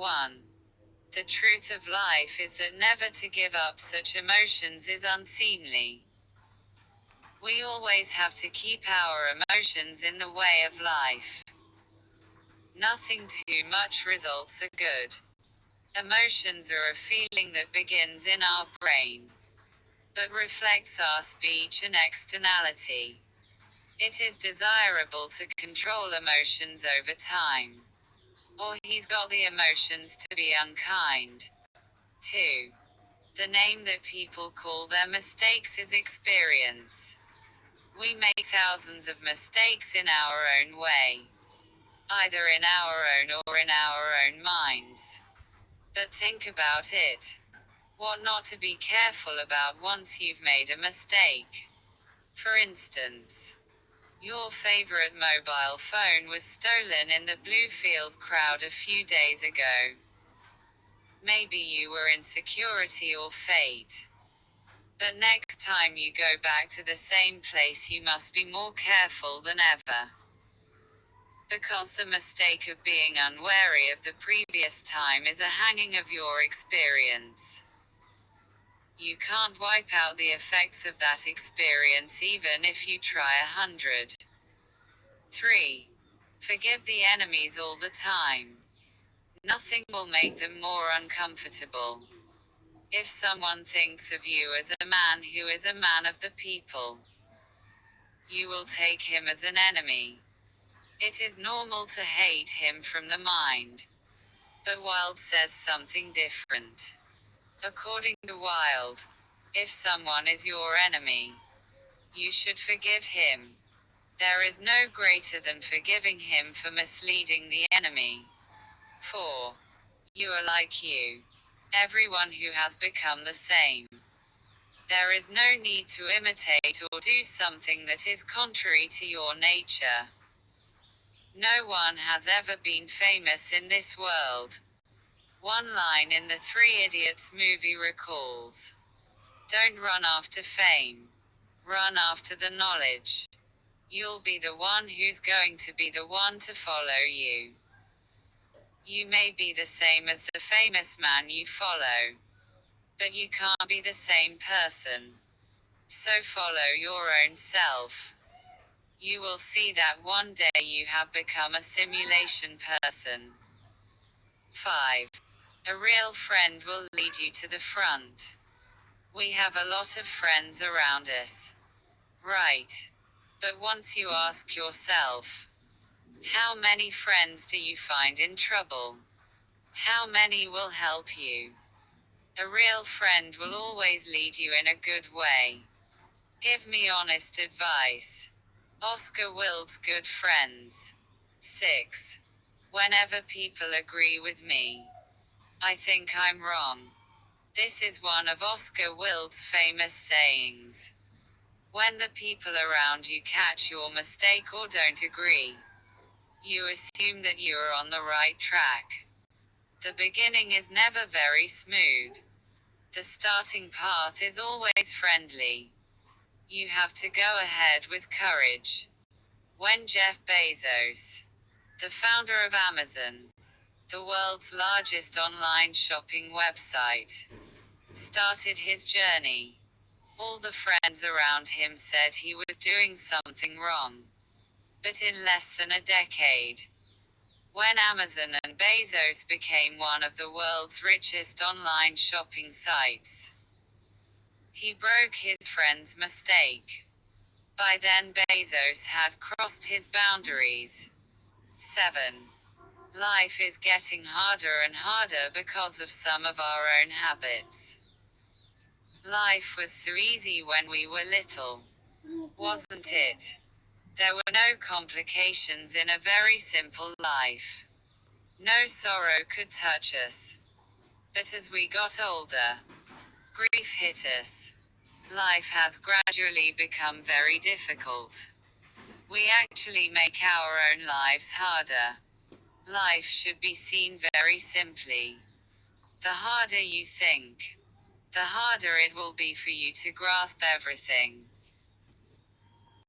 1. The truth of life is that never to give up such emotions is unseemly. We always have to keep our emotions in the way of life. Nothing too much results are good. Emotions are a feeling that begins in our brain, but reflects our speech and externality. It is desirable to control emotions over time, or he's got the emotions to be unkind. 2. The name that people call their mistakes is experience. We make thousands of mistakes in our own way, either in our own or in our own minds. But think about it. What not to be careful about once you've made a mistake. For instance, your favorite mobile phone was stolen in the Bluefield crowd a few days ago. Maybe you were in security or fate. But next time you go back to the same place, you must be more careful than ever. Because the mistake of being unwary of the previous time is a hanging of your experience. You can't wipe out the effects of that experience even if you try 100. 3. Forgive the enemies all the time. Nothing will make them more uncomfortable. If someone thinks of you as a man who is a man of the people, you will take him as an enemy. It is normal to hate him from the mind. But Wilde says something different. According to Wilde, if someone is your enemy, you should forgive him. There is no greater than forgiving him for misleading the enemy. 4. You are like you. Everyone who has become the same. There is no need to imitate or do something that is contrary to your nature. No one has ever been famous in this world. One line in the Three Idiots movie recalls: don't run after fame. Run after the knowledge. You'll be the one who's going to be the one to follow you. You may be the same as the famous man you follow, but you can't be the same person. So follow your own self. You will see that one day you have become a simulation person. 5. A real friend will lead you to the front. We have a lot of friends around us. Right. But once you ask yourself, how many friends do you find in trouble? How many will help you? A real friend will always lead you in a good way. Give me honest advice. Oscar Wilde's Good Friends. 6. Whenever people agree with me, I think I'm wrong. This is one of Oscar Wilde's famous sayings. When the people around you catch your mistake or don't agree, you assume that you are on the right track. The beginning is never very smooth. The starting path is always friendly. You have to go ahead with courage. When Jeff Bezos, the founder of Amazon, the world's largest online shopping website, started his journey, all the friends around him said he was doing something wrong. But in less than a decade, when Amazon and Bezos became one of the world's richest online shopping sites, he broke his friend's mistake. By then Bezos had crossed his boundaries. 7. Life is getting harder and harder because of some of our own habits. Life was so easy when we were little, wasn't it? There were no complications in a very simple life. No sorrow could touch us. But as we got older, grief hit us. Life has gradually become very difficult. We actually make our own lives harder. Life should be seen very simply. The harder you think, the harder it will be for you to grasp everything.